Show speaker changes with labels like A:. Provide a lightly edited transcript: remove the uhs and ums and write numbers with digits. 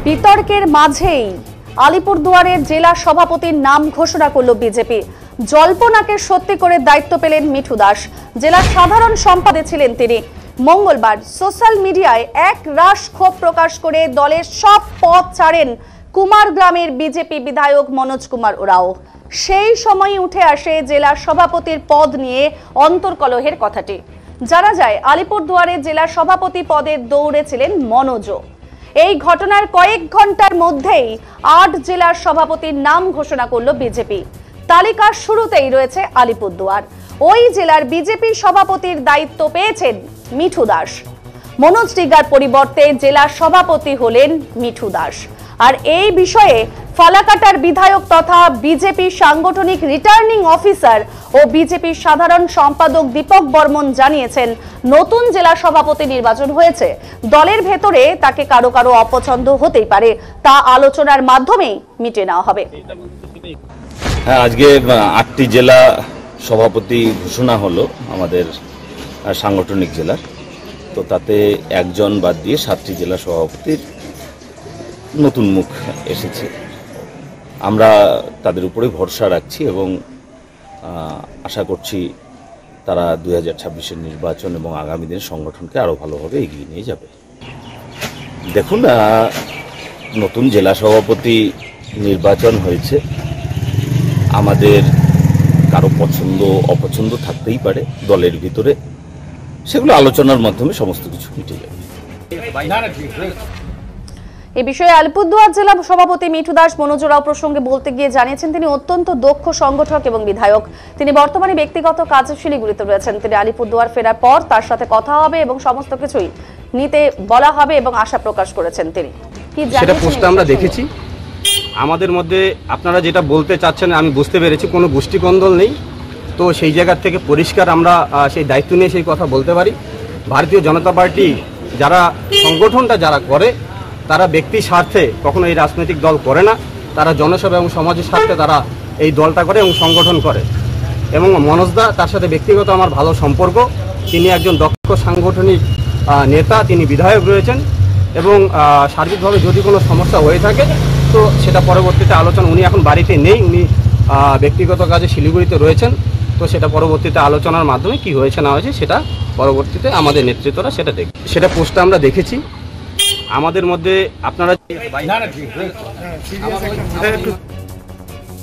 A: বিতর্কের মাঝেই আলিপুরদুয়ারের জেলা সভাপতির নাম ঘোষণা করল বিজেপি। জল্পনাকে সত্যি করে দায়িত্ব পেলেন মিঠু দাস। জেলা সাধারণ সম্পাদক ছিলেন তিনি। মঙ্গলবার সোশ্যাল মিডিয়ায় এক রাশ ক্ষোভ প্রকাশ করে দলের সব পদ ছাড়েন কুমারগ্রামের বিজেপি বিধায়ক মনোজ কুমার ওরাও। সেই সময় উঠে আসে জেলা সভাপতির পদ নিয়ে অন্তর্কলহের কথাটি। জানা যায় আলিপুরদুয়ারে জেলা সভাপতি পদের দৌড়ে ছিলেন মনোজও। এই ঘটনার কয়েক ঘন্টার মধ্যেই ৮ জেলার সভাপতির নাম ঘোষণা করল বিজেপি। তালিকার শুরুতেই রয়েছে আলিপুরদুয়ার। ওই জেলার বিজেপি সভাপতির দায়িত্ব পেয়েছেন মিঠু দাস। মনোজ ডিগার পরিবর্তে জেলা সভাপতি হলেন মিঠু দাস। আর এই বিষয়ে ফালাকাটার বিধায়ক তথা বিজেপি সাংগঠনিক রিটার্নিং অফিসার ও বিজেপির সাধারণ সম্পাদক দীপক বর্মন জানিয়েছেন, নতুন জেলা সভাপতি নির্বাচন হয়েছে। দলের ভেতরে তাকে কারো কারো অপছন্দ হতেই পারে, তা আলোচনার মাধ্যমেই মিটে নেওয়া হবে।
B: আজকে ৮টি জেলা সভাপতি ঘোষণা হলো আমাদের সাংগঠনিক জেলার। তো তাতে একজন বাদ দিয়ে ৭টি জেলা সভাপতির নতুন মুখ এসেছে। আমরা তাদের উপরে ভরসা রাখছি এবং আশা করছি তারা ২০২৬-এর নির্বাচন এবং আগামী দিনের সংগঠনকে আরও ভালোভাবে এগিয়ে নিয়ে যাবে। দেখুন, নতুন জেলা সভাপতি নির্বাচন হয়েছে। আমাদের কারো পছন্দ অপছন্দ থাকতেই পারে দলের ভিতরে, সেগুলো আলোচনার মাধ্যমে সমস্ত কিছু মিটে যাবে।
A: এই বিষয়ে আলিপুরদুয়ার জেলা সভাপতি মিঠু দাস মনোজ রাও প্রসঙ্গে বলতে গিয়ে জানিয়েছেন, তিনি অত্যন্ত দক্ষ সংগঠক এবং বিধায়ক। তিনি বর্তমানে ব্যক্তিগত কাজে শিলিগুড়িতে রয়েছেন। তিনি আলিপুরদুয়ার ফেরার পর তার সাথে কথা হবে এবং সমস্ত কিছুই নিতে বলা হবে এবং আশা প্রকাশ করেছেন তিনি।
C: সেটা পোস্টে আমরা দেখেছি। আমাদের মধ্যে আপনারা যেটা বলতে চাচ্ছেন আমি বুঝতে পেরেছি, কোনো গোষ্ঠীকন্দল নেই। তো সেই জায়গার থেকে পরিষ্কার আমরা সেই দায়িত্ব নিয়ে সেই কথা বলতে পারি। ভারতীয় জনতা পার্টি যারা সংগঠনটা যারা করে, তারা ব্যক্তি স্বার্থে কখনো এই রাজনৈতিক দল করে না। তারা জনসেবা এবং সমাজের স্বার্থে তারা এই দলটা করে এবং সংগঠন করে। এবং মনোজদা, তার সাথে ব্যক্তিগত আমার ভালো সম্পর্ক। তিনি একজন দক্ষ সাংগঠনিক নেতা, তিনি বিধায়ক রয়েছেন এবং সার্বিকভাবে যদি কোনো সমস্যা হয়ে থাকে তো সেটা পরবর্তীতে আলোচনা। উনি এখন বাড়িতে নেই, উনি ব্যক্তিগত কাজে শিলিগুড়িতে রয়েছেন। তো সেটা পরবর্তীতে আলোচনার মাধ্যমে কি হয়েছে না হয়েছে সেটা পরবর্তীতে আমাদের নেতৃত্বরা সেটা দেখবে। সেটা পোস্টে আমরা দেখেছি। আমাদের মধ্যে আপনারা